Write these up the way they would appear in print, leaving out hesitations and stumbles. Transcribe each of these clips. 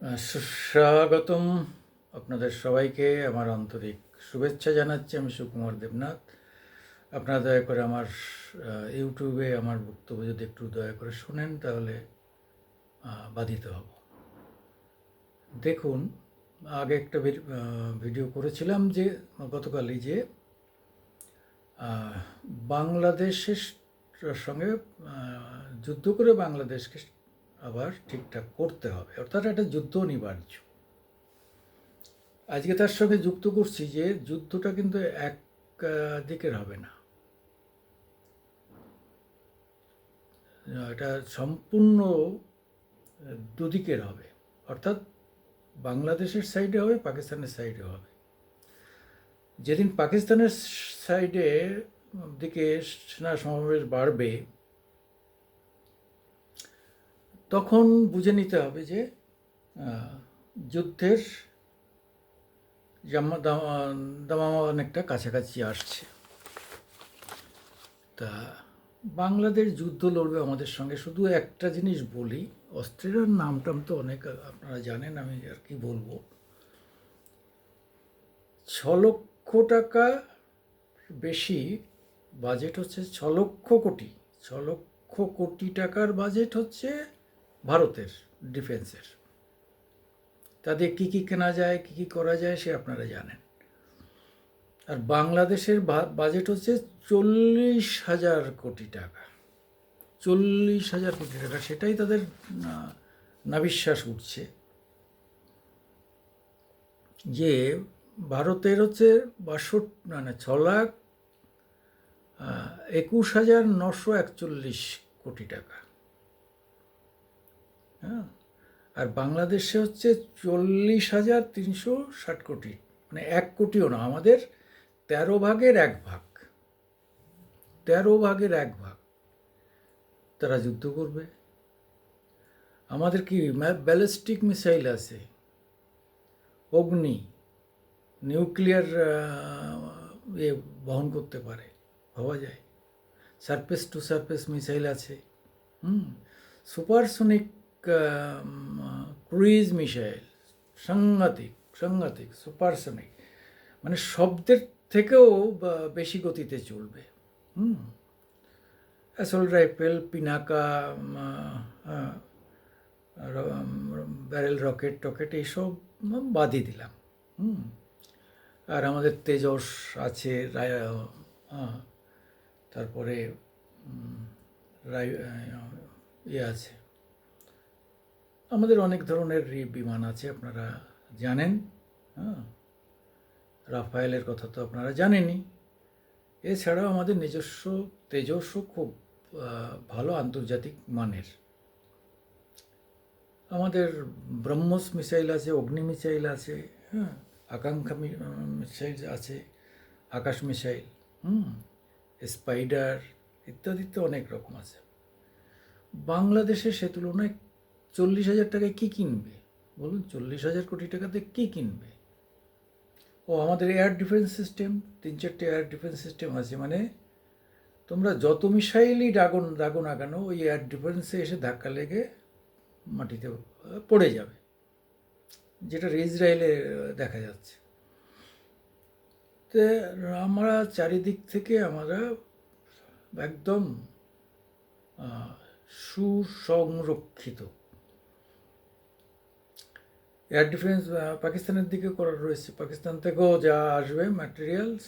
সুস্বাগতম। আপনাদের সবাইকে আমার আন্তরিক শুভেচ্ছা জানাচ্ছি। আমি সুকুমার দেবনাথ। আপনারা দয়া করে আমার ইউটিউবে আমার বক্তব্য যদি একটু দয়া করে শোনেন তাহলে বাধিত হব। দেখুন, আগে একটা ভিডিও করেছিলাম যে গতকালই যে বাংলাদেশের সঙ্গে যুদ্ধ করে বাংলাদেশকে আবার ঠিকঠাক করতে হবে, অর্থাৎ একটা যুদ্ধ অনিবার্য। আজকে তার সঙ্গে যুক্ত করছি যে যুদ্ধটা কিন্তু এক দিকের হবে না, এটা সম্পূর্ণ দুদিকের হবে। অর্থাৎ বাংলাদেশের সাইডে হবে, পাকিস্তানের সাইডে হবে। যেদিন পাকিস্তানের সাইডে দিকে সেনা সমাবেশ বাড়বে, তখন বুঝে নিতে হবে যে যুদ্ধের দামামা অনেকটা কাছাকাছি আসছে। তা বাংলাদেশ যুদ্ধ লড়বে আমাদের সঙ্গে। শুধু একটা জিনিস বলি, অস্ট্রেলিয়ার নামটাম তো অনেক আপনারা জানেন, আমি আর কি বলবো। 6 লক্ষ টাকা বেশি বাজেট হচ্ছে, 6 লক্ষ কোটি, 6 লক্ষ কোটি টাকার বাজেট হচ্ছে ভারতের ডিফেন্সের। তাদের কী কী কেনা যায়, কী কী করা যায় সে আপনারা জানেন। আর বাংলাদেশের বাজেট হচ্ছে 40,000 কোটি টাকা। 40,000 কোটি টাকা, সেটাই তাদের নাভিশ্বাস উঠছে যে ভারতের হচ্ছে 6,21,941 কোটি টাকা। হ্যাঁ, আর বাংলাদেশে হচ্ছে 40,360 কোটি, মানে 1 কোটিও না, আমাদের 13 ভাগের 1 ভাগ, 13 ভাগের 1 ভাগ তারা যুদ্ধ করবে। আমাদের কি ব্যালিস্টিক মিসাইল আছে, অগ্নি নিউক্লিয়ার বহন করতে পারে, ভাবা যায়। সারফেস টু সারফেস মিসাইল আছে, সুপারসনিক ক্রুইজ মিসাইল, সাংঘাতিক সাংঘাতিক সুপারসনিক, মানে শব্দের থেকেও বেশি গতিতে চলবে। Assault rifle, Pinaka, barrel rocket টকেট এইসব বাদই দিলাম। আর আমাদের তেজস আছে, তারপরে ইয়ে আছে, আমাদের অনেক ধরনের বিমান আছে, আপনারা জানেন। রাফায়েলের কথা তো আপনারা জানেনই। এছাড়াও আমাদের নিজস্ব তেজসও খুব ভালো আন্তর্জাতিক মানের। আমাদের ব্রহ্মস মিসাইল আছে, অগ্নি মিসাইল আছে, আকাঙ্ক্ষা মিসাইল আছে, আকাশ মিসাইল, স্পাইডার ইত্যাদি তো অনেক রকম আছে। বাংলাদেশে সে তুলনায় 40,000 টাকায় কী কিনবে বলুন? 40,000 কোটি টাকাতে কী কিনবে? ও আমাদের এয়ার ডিফেন্স সিস্টেম, 3-4টে এয়ার ডিফেন্স সিস্টেম আছে, মানে তোমরা যত মিসাইলই দাগো না কেন, ওই এয়ার ডিফেন্সে এসে ধাক্কা লেগে মাটিতে পড়ে যাবে, যেটা ইসরায়েলে দেখা যাচ্ছে। তো আমরা চারিদিক থেকে আমরা একদম সুসংরক্ষিত। এয়ার ডিফেন্স পাকিস্তানের দিকে করা রয়েছে, পাকিস্তান থেকেও যা আসবে ম্যাটেরিয়ালস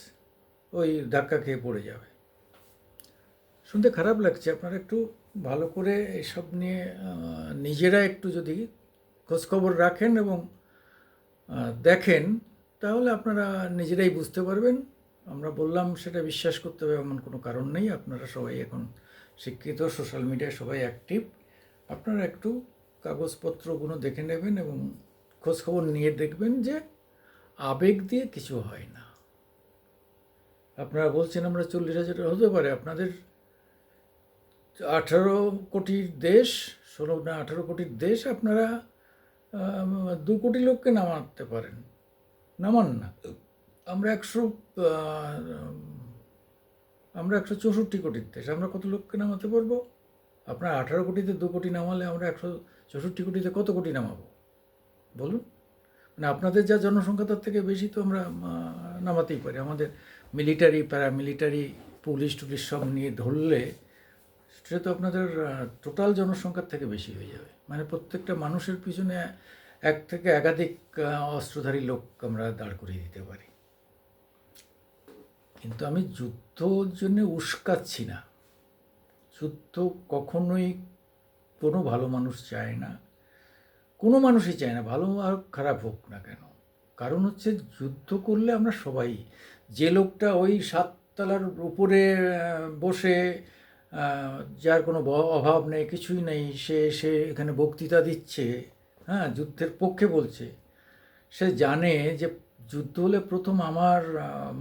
ওই ধাক্কা খেয়ে পড়ে যাবে। শুনতে খারাপ লাগছে, আপনারা একটু ভালো করে এসব নিয়ে নিজেরা একটু যদি খোঁজখবর রাখেন এবং দেখেন, তাহলে আপনারা নিজেরাই বুঝতে পারবেন। আমরা বললাম সেটা বিশ্বাস করতে হবে এমন কোনো কারণ নেই। আপনারা সবাই এখন শিক্ষিত, সোশ্যাল মিডিয়ায় সবাই অ্যাক্টিভ। আপনারা একটু কাগজপত্রগুলো দেখে নেবেন এবং খোঁজখবর নিয়ে দেখবেন যে আবেগ দিয়ে কিছু হয় না। আপনারা বলছেন আমরা 40,000 হতে পারে, আপনাদের 18 কোটির দেশ, 16 না 18 কোটির দেশ, আপনারা 2 কোটি লোককে নামাতে পারেন, নামান না। আমরা 164 কোটির দেশ, আমরা কত লোককে নামাতে পারবো? আপনার 18 কোটিতে 2 কোটি নামালে আমরা 164 কোটিতে কত কোটি নামাবো? বলুন? মানে আপনাদের যা জনসংখ্যা তার থেকে বেশি তো আমরা নামাতেই পারি। আমাদের মিলিটারি, প্যারামিলিটারি, পুলিশ টুলিশ সব নিয়ে ধরলে সেটা তো আপনাদের টোটাল জনসংখ্যার থেকে বেশি হয়ে যাবে। মানে প্রত্যেকটা মানুষের পিছনে এক থেকে একাধিক অস্ত্রধারী লোক আমরা দাঁড় করিয়ে দিতে পারি। কিন্তু আমি যুদ্ধর জন্য উস্কাচ্ছি না। যুদ্ধ কখনোই কোনো ভালো মানুষ চায় না, কোনো মানুষই চায় না, ভালো আর খারাপ হোক না কেন। কারণ হচ্ছে যুদ্ধ করলে আমরা সবাই, যে লোকটা ওই 7 তলার উপরে বসে যার কোনো অভাব নেই, কিছুই নেই, সে এখানে বক্তৃতা দিচ্ছে, হ্যাঁ, যুদ্ধের পক্ষে বলছে, সে জানে যে যুদ্ধ হলে প্রথম আমার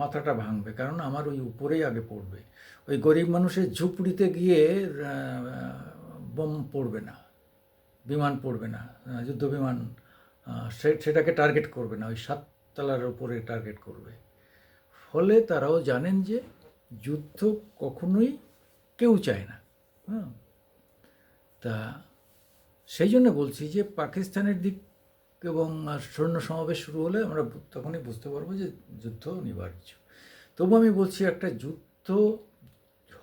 মাথাটা ভাঙবে, কারণ আমার ওই উপরেই আগে পড়বে। ওই গরিব মানুষের ঝুপড়িতে গিয়ে বোম পড়বে না, বিমান পড়বে না, যুদ্ধ বিমান সেটাকে টার্গেট করবে না, ওই 7 তলার উপরে টার্গেট করবে। ফলে তারাও জানেন যে যুদ্ধ কখনোই কেউ চায় না। হ্যাঁ, তা সেই জন্য বলছি যে পাকিস্তানের দিক এবং সৈন্য সমাবেশ শুরু হলে আমরা তখনই বুঝতে পারবো যে যুদ্ধ অনিবার্য। তবু আমি বলছি একটা যুদ্ধ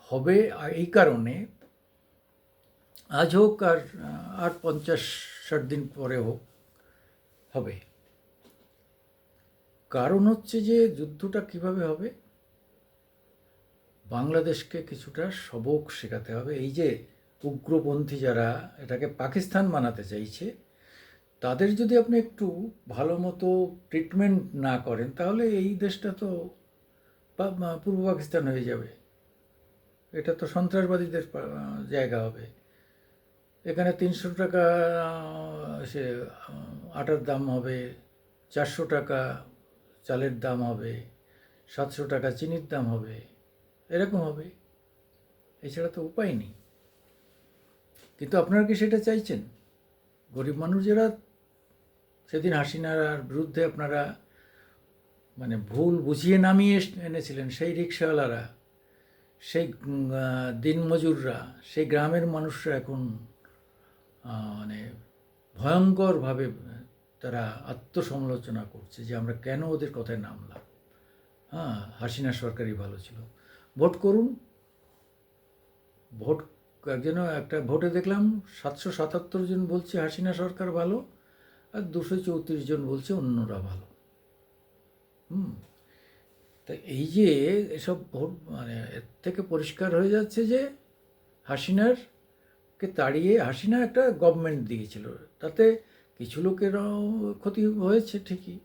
হবে এই কারণে, আজ হোক আর 50-60 দিন পরে হোক, হবে। কারণ হচ্ছে যে যুদ্ধটা কিভাবে হবে, বাংলাদেশকে কিছুটা সবক শেখাতে হবে। এই যে উগ্রপন্থী যারা এটাকে পাকিস্তান বানাতে চাইছে, তাদের যদি আপনি একটু ভালো মতো ট্রিটমেন্ট না করেন, তাহলে এই দেশটা তো পূর্ব পাকিস্তান হয়ে যাবে। এটা তো সন্ত্রাসবাদীদের জায়গা হবে। এখানে 300 টাকা সে আটার দাম হবে, 400 টাকা চালের দাম হবে, 700 টাকা চিনির দাম হবে, এরকম হবে। এছাড়া তো উপায় নেই। কিন্তু আপনারা কি সেটা চাইছেন? গরিব মানুষ যারা সেদিন হাসিনার বিরুদ্ধে আপনারা মানে ভুল বুঝিয়ে নামিয়ে এনেছিলেন, সেই রিক্সাওয়ালারা, সেই দিনমজুররা, সেই গ্রামের মানুষরা এখন মানে ভয়ঙ্করভাবে তারা আত্মসমালোচনা করছে যে আমরা কেন ওদের কথায় নামলাম। হ্যাঁ, হাসিনা সরকারই ভালো ছিল। ভোট করুন। ভোট একজন একটা ভোটে দেখলাম 777 জন বলছে হাসিনা সরকার ভালো, আর 234 জন বলছে অন্যরা ভালো। তা এই যে এসব ভোট, মানে এর থেকে পরিষ্কার হয়ে যাচ্ছে যে হাসিনারকে তাড়িয়ে, হাসিনা একটা গভর্নমেন্ট দিয়েছিল, তাতে কিছু লোকেরও ক্ষতি হয়েছে ঠিকই,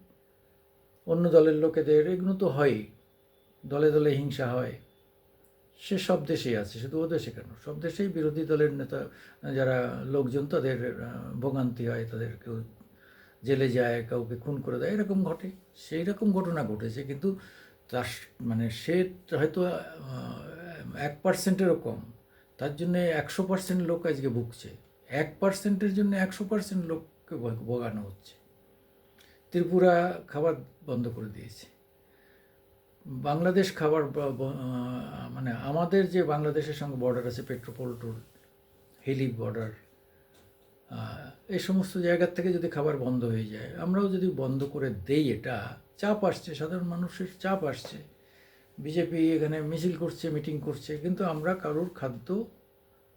অন্য দলের লোকেদের, এগুলো তো হয়ই, দলে দলে হিংসা হয়, সে সব দেশেই আছে, শুধু ও দেশে কেন, সব দেশেই বিরোধী দলের নেতা যারা লোকজন, তাদের ভোগান্তি হয়, তাদের কেউ জেলে যায়, কাউকে খুন করে দেয়, এরকম ঘটে। সেই রকম ঘটনা ঘটেছে, কিন্তু তার মানে সে হয়তো 1%-এরও কম, তার জন্যে 100% লোক আজকে ভুগছে। 1%-এর জন্য 100% লোককে ভোগানো হচ্ছে। ত্রিপুরা খাবার বন্ধ করে দিয়েছে, বাংলাদেশ খাবার মানে আমাদের যে বাংলাদেশের সঙ্গে বর্ডার আছে, পেট্রোপোল হিলি বর্ডার, এই সমস্ত জায়গার থেকে যদি খাবার বন্ধ হয়ে যায়, আমরাও যদি বন্ধ করে দেই, এটা চাপ আসছে, সাধারণ মানুষের চাপ আসছে। বিজেপি এখানে মিছিল করছে, মিটিং করছে, কিন্তু আমরা কারোর খাদ্য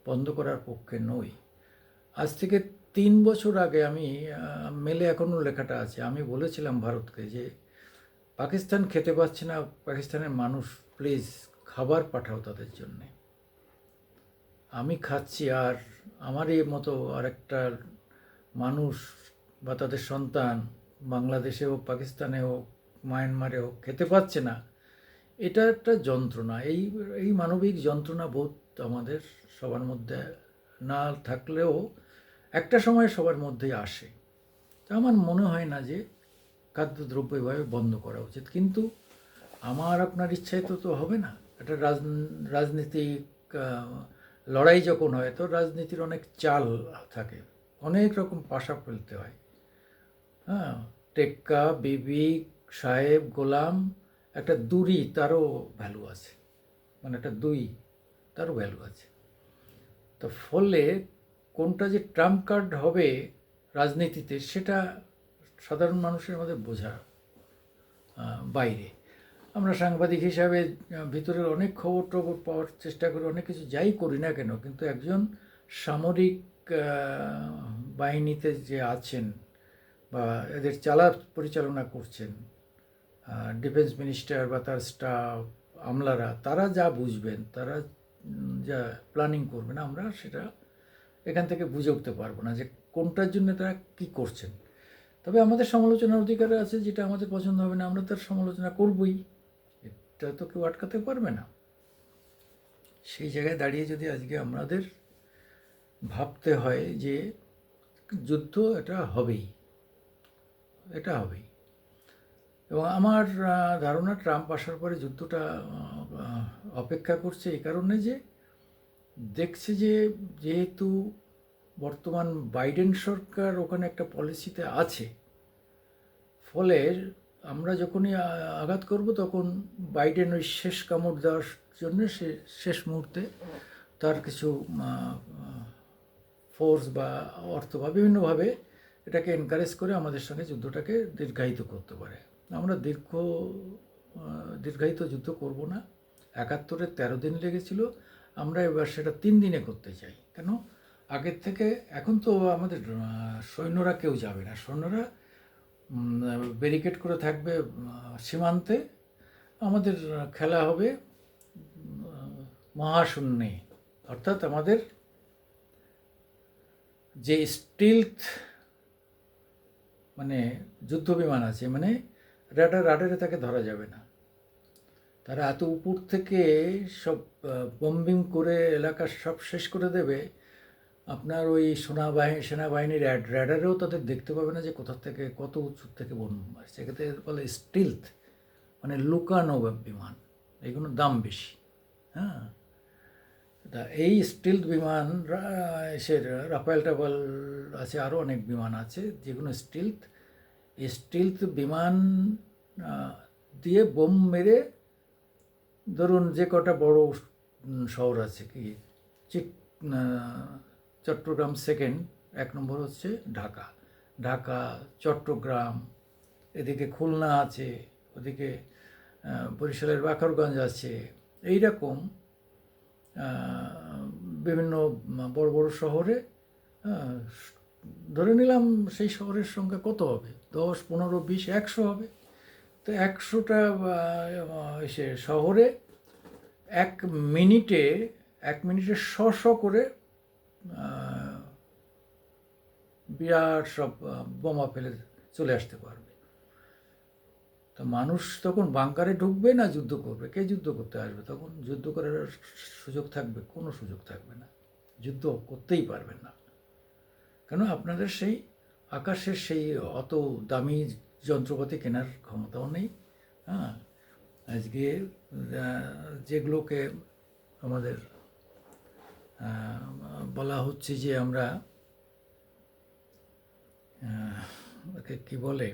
বন্ধ করার পক্ষে নই। আজ থেকে 3 বছর আগে আমি মেলে এখনও লেখাটা আছে, আমি বলেছিলাম ভারতকে যে পাকিস্তান খেতে পাচ্ছে না, পাকিস্তানের মানুষ, প্লিজ খাবার পাঠাও তাদের জন্যে। আমি খাচ্ছি, আর আমারই মতো আরেকটা মানুষ বা তাদের সন্তান বাংলাদেশে হোক, পাকিস্তানে হোক, মায়ানমারে হোক, খেতে পাচ্ছে না। এটা একটা যন্ত্রণা। এই মানবিক যন্ত্রণা বোধ আমাদের সবার মধ্যে না থাকলেও একটা সময় সবার মধ্যেই আসে। তা আমার মনে হয় না যে খাদ্যদ্রব্য এভাবে বন্ধ করা উচিত। কিন্তু আমার আপনার ইচ্ছায় তো হবে না। একটা রাজনীতিক লড়াই যখন হয়, তো রাজনীতির অনেক চাল থাকে, অনেক রকম পাশা ফেলতে হয়। হ্যাঁ, টেক্কা, বিবি, সাহেব, গোলাম, একটা দূরি তারও ভ্যালু আছে, মানে একটা দুই তারও ভ্যালু আছে। তো ফলে কোনটা যে ট্রাম্প কার্ড হবে রাজনীতিতে, সেটা সাধারণ মানুষের আমাদের বোঝা বাইরে। আমরা সাংবাদিক হিসাবে ভিতরের অনেক খবর টবর পাওয়ার চেষ্টা করি, অনেক কিছু যাই করি না কেন, কিন্তু একজন সামরিক বাহিনীতে যে আছেন বা এদের পরিচালনা করছেন ডিফেন্স মিনিস্টার বা তার স্টাফ, আমলারা, তারা যা বুঝবেন, তারা যা প্ল্যানিং করবেন, আমরা সেটা এখান থেকে বুঝে উঠতে পারবো না যে কোনটার জন্য তারা কী করছেন। তবে আমাদের সমালোচনার অধিকার আছে, যেটা আমাদের পছন্দ হবে না আমরা তার সমালোচনা করবই, এটা তো কেউ আটকাতে পারবে না। সেই জায়গায় দাঁড়িয়ে যদি আজকে আমাদের ভাবতে হয় যে যুদ্ধ এটা হবেই, এটা হবেই। এবং আমার ধারণা ট্রাম্প আসার পরে যুদ্ধটা অপেক্ষা করছে এই কারণে যে দেখছে যে যেহেতু বর্তমান বাইডেন সরকার ওখানে একটা পলিসিতে আছে, ফলে আমরা যখনই আঘাত করব তখন বাইডেন ওই শেষ কামড় দেওয়ার জন্য সে শেষ মুহূর্তে তার কিছু ফোর্স বা অর্থ বা বিভিন্নভাবে এটাকে এনকারেজ করে আমাদের সঙ্গে যুদ্ধটাকে দীর্ঘায়িত করতে পারে। আমরা দীর্ঘায়িত যুদ্ধ করব না। ৭১-এ 13 দিন লেগেছিল, আমরা এবার সেটা 3 দিনে করতে চাই। কেন? আগের থেকে এখন তো আমাদের সৈন্যরা কেউ যাবে না, সৈন্যরা ব্যারিকেড করে থাকবে সীমান্তে। আমাদের খেলা হবে মহাশূন্যে, অর্থাৎ আমাদের যে স্টিলথ মানে যুদ্ধ বিমান আছে, মানে রাডারে তাকে ধরা যাবে না, তারা এত উপর থেকে সব বম্বিং করে এলাকা সব শেষ করে দেবে, আপনার ওই সেনাবাহিনীর র্যাডারেও তাদের দেখতে পাবে না যে কোথা থেকে কত উঁচু থেকে বোম মারছে। সেক্ষেত্রে বলে স্টিলথ, মানে লুকানো বিমান, এগুলোর দাম বেশি। হ্যাঁ, তা এই স্টিলথ বিমান সে রাফায়েল টাফাল আছে, আরও অনেক বিমান আছে যেগুলো স্টিলথ বিমান দিয়ে বোম মেরে, ধরুন যে কটা বড় শহর আছে, কি চট্টগ্রাম সেকেন্ড, 1 নম্বর হচ্ছে ঢাকা, চট্টগ্রাম, এদিকে খুলনা আছে, ওদিকে বরিশালের বাকরগঞ্জ আছে, এইরকম বিভিন্ন বড় বড় শহরে, ধরে নিলাম সেই শহরের সংখ্যা কত হবে, 10, 15, 20, 100 হবে। তো 100টা সে শহরে 1 মিনিটে 100 করে বিরাট সব বোমা ফেলে চলে আসতে পারবে। তো মানুষ তখন বাংকারে ঢুকবে না যুদ্ধ করবে? কে যুদ্ধ করতে আসবে তখন? যুদ্ধ করার সুযোগ থাকবে? কোনো সুযোগ থাকবে না, যুদ্ধ করতেই পারবেন না। কেন? আপনাদের সেই আকাশের সেই অত দামি যন্ত্রপাতি কেনার ক্ষমতাও নেই। হ্যাঁ, আজকে যেগুলোকে আমাদের বলা হচ্ছে যে আমরা ওকে কী বলে,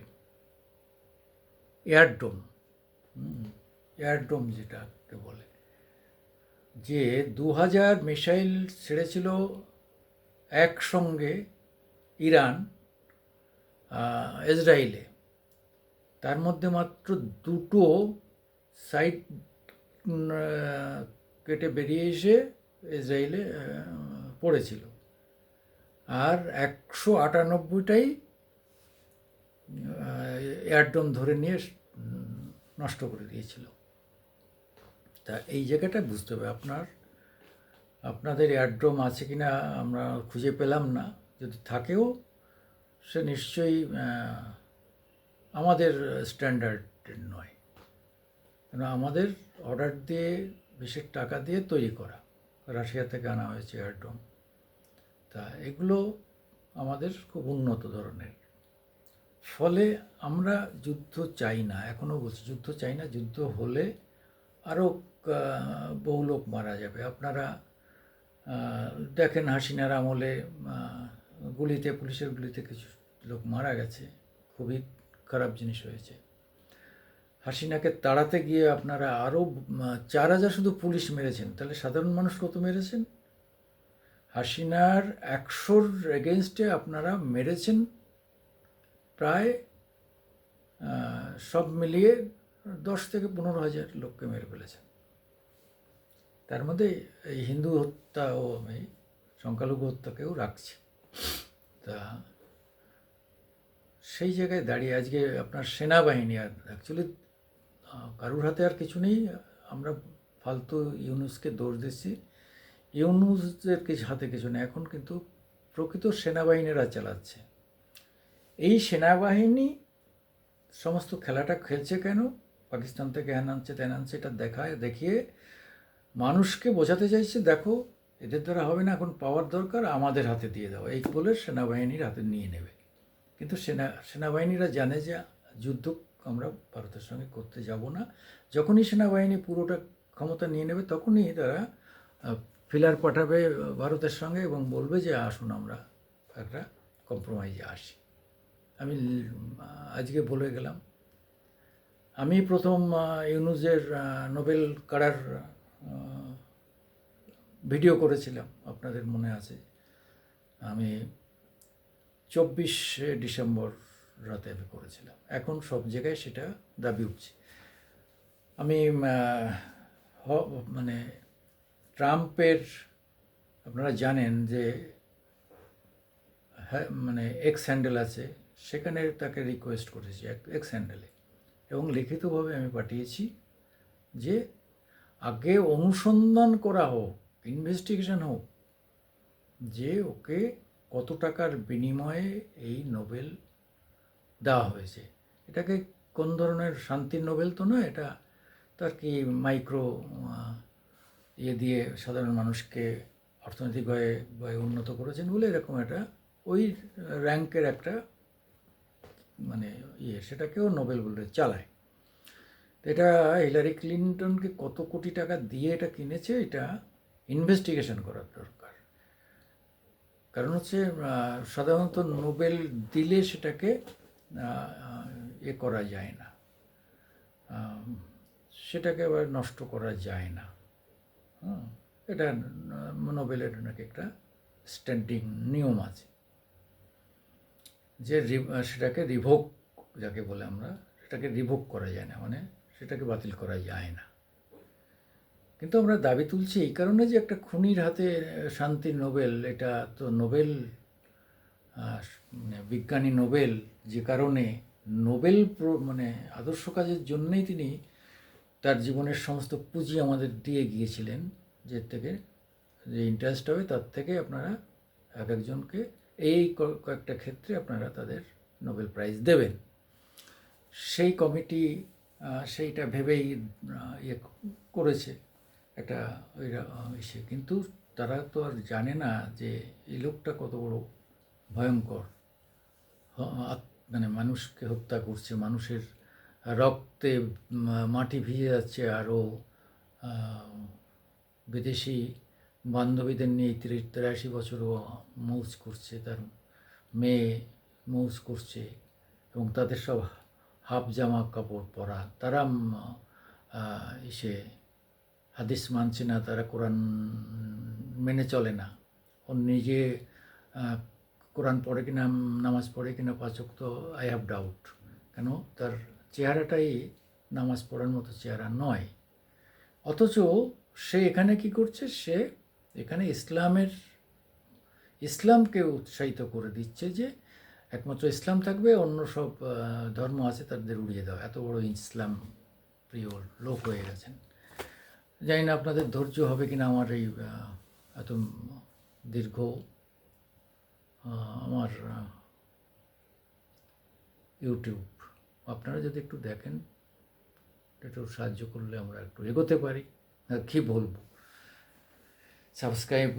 এয়ারডোম যেটাকে বলে, যে 2000 মিসাইল ছেড়েছিল একসঙ্গে ইরান ইসরায়েলে, তার মধ্যে মাত্র 2টো সাইড কেটে বেরিয়ে এসে ইসরায়েলে পড়েছিল, আর 198টাই এয়ারডোম ধরে নিয়ে নষ্ট করে দিয়েছিল। তা এই জায়গাটা বুঝতে হবে আপনাদের এয়ারড্রোম আছে কি না আমরা খুঁজে পেলাম না, যদি থাকেও সে নিশ্চয়ই আমাদের স্ট্যান্ডার্ডের নয়, কেন আমাদের অর্ডার দিয়ে বিশেষ টাকা দিয়ে তৈরি করা, রাশিয়া থেকে আনা হয়েছে এয়ারড্রোম। তা এগুলো আমাদের খুব উন্নত ধরনের। ফলে আমরা যুদ্ধ চাই না, এখনও বলছি যুদ্ধ চাই না। যুদ্ধ হলে আরও বহু লোক মারা যাবে। আপনারা দেখেন হাসিনার আমলে পুলিশের গুলিতে কিছু লোক মারা গেছে, খুবই খারাপ জিনিস হয়েছে। হাসিনাকে তাড়াতে গিয়ে আপনারা আরও 4000 শুধু পুলিশ মেরেছেন, তাহলে সাধারণ মানুষ কত মেরেছেন? হাসিনার 100-র এগেনস্টে আপনারা মেরেছেন প্রায় সব মিলিয়ে 10 থেকে 15 হাজার লোককে মেরে ফেলেছেন। তার মধ্যে এই হিন্দু হত্যা ও এই সংখ্যালঘু হত্যাকেও রাখছে। তা সেই জায়গায় দাঁড়িয়ে আজকে আপনার সেনাবাহিনী, আর অ্যাকচুয়ালি কারুর হাতে আর কিছু নেই। আমরা ফালতু ইউনুসকে দোষ দিচ্ছি, ইউনুসের হাতে কিছু নেই। এখন কিন্তু প্রকৃত সেনাবাহিনীরা চালাচ্ছে। এই সেনাবাহিনী সমস্ত খেলাটা খেলছে কেন? পাকিস্তান থেকে হ্যান আনছে ত্যান আনছে, এটা দেখিয়ে মানুষকে বোঝাতে চাইছে, দেখো এদের দ্বারা হবে না, এখন পাওয়ার দরকার, আমাদের হাতে দিয়ে দাও, এই বলে সেনাবাহিনীর হাতে নিয়ে নেবে। কিন্তু সেনাবাহিনীরা জানে যে যুদ্ধ আমরা ভারতের সঙ্গে করতে যাব না। যখনই সেনাবাহিনী পুরোটা ক্ষমতা নিয়ে নেবে, তখনই তারা ফিলার পাঠাবে ভারতের সঙ্গে এবং বলবে যে আসুন আমরা একটা কম্প্রোমাইজে আসি। আমি আজকে বলে গেলাম, আমি প্রথম ইউনুসের নোবেল কাড়ার ভিডিও করেছিলাম, আপনাদের মনে আছে। আমি 24শে ডিসেম্বর রাতে আমি করেছিলাম। এখন সব জায়গায় সেটা দাবি উঠছে। আমি মানে ট্রাম্পের, আপনারা জানেন যে হ্যাঁ মানে এক্স হ্যান্ডেল আছে, সেখানে তাকে রিকোয়েস্ট করেছি এক্স হ্যান্ডেলে, এবং লিখিতভাবে আমি পাঠিয়েছি যে আগে অনুসন্ধান করা হোক, ইনভেস্টিগেশন হোক, যে ওকে কত টাকার বিনিময়ে এই নোবেল দেওয়া হয়েছে। এটাকে কোন ধরনের শান্তির নোবেল তো নয়, এটা তার কি মাইক্রো ইয়ে দিয়ে সাধারণ মানুষকে অর্থনৈতিকভাবে উন্নত করেছেন বলে এরকম একটা ওই র্যাঙ্কের একটা মানে সেটাকেও নোবেল বলে চালায়। এটা হিলারি ক্লিন্টনকে কত কোটি টাকা দিয়ে এটা কিনেছে, এটা ইনভেস্টিগেশন করার দরকার। কারণ হচ্ছে সাধারণত নোবেল দিলে সেটাকে করা যায় না, সেটাকে আবার নষ্ট করা যায় না। এটা নোবেলের নাকি একটা স্ট্যান্ডিং নিয়ম আছে যে সেটাকে রিভোক যাকে বলে আমরা, সেটাকে রিভোক করা যায় না, মানে সেটাকে বাতিল করা যায় না। কিন্তু আমরা দাবি তুলছি এই কারণে যে একটা খুনির হাতে শান্তির নোবেল, এটা তো নোবেল মানে বিজ্ঞানী নোবেল, যে কারণে নোবেল মানে আদর্শ কাজের জন্যই তিনি তার জীবনের সমস্ত পুঁজি আমাদের দিয়ে গিয়েছিলেন, যে থেকে যে ইন্টারেস্ট হবে তার থেকে আপনারা এক একজনকে এই কয়েকটা ক্ষেত্রে আপনারা তাদের নোবেল প্রাইজ দেবেন। সেই কমিটি সেইটা ভেবেই ইয়ে করেছে একটা ইসে, কিন্তু তারা তো আর জানে না যে এই লোকটা কত বড় ভয়ঙ্কর, মানে মানুষকে হত্যা করছে, মানুষের রক্তে মাটি ভিজে যাচ্ছে, আরও বিদেশি বান্ধবীদের নিয়ে 83 বছরও মৌজ করছে, তার মেয়ে মৌজ করছে, এবং তাদের সব হাফ জামা কাপড় পরা, তারা হাদিস মানছে না, তারা কোরআন মেনে চলে না। ও নিজে কোরআন পড়ে কিনা, নামাজ পড়ে কিনা 5 ওয়াক্ত আই হ্যাভ ডাউট, কেন তার চেহারাটাই নামাজ পড়ার মতো চেহারা নয়। অথচ সে এখানে কি করছে, সে এখানে ইসলামকে উৎসাহিত করে দিচ্ছে যে একমাত্র ইসলাম থাকবে, অন্য সব ধর্ম আছে তাদের উড়িয়ে দেওয়া। এত বড় ইসলাম প্রিয় লোক হয়ে গেছেন। জানি না আপনাদের ধৈর্য হবে কিনা আমার এই এত দীর্ঘ আমার ইউটিউব। আপনারা যদি একটু দেখেন, একটু সাহায্য করলে আমরা একটু এগোতে পারি। কী বলবো, সাবস্ক্রাইব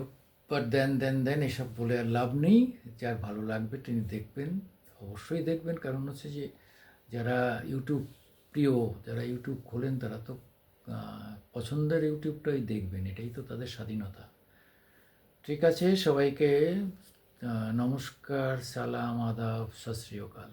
দেন এসব বলে আর লাভ নেই। যার ভালো লাগবে তিনি দেখবেন, অবশ্যই দেখবেন। কারণ হচ্ছে যে যারা ইউটিউব প্রিয়, যারা ইউটিউব খোলেন, তারা তো পছন্দের ইউটিউবটাই দেখবেন, এটাই তো তাদের স্বাধীনতা। ঠিক আছে, সবাইকে নমস্কার, সালাম, আদাব, সত শ্রী অকাল।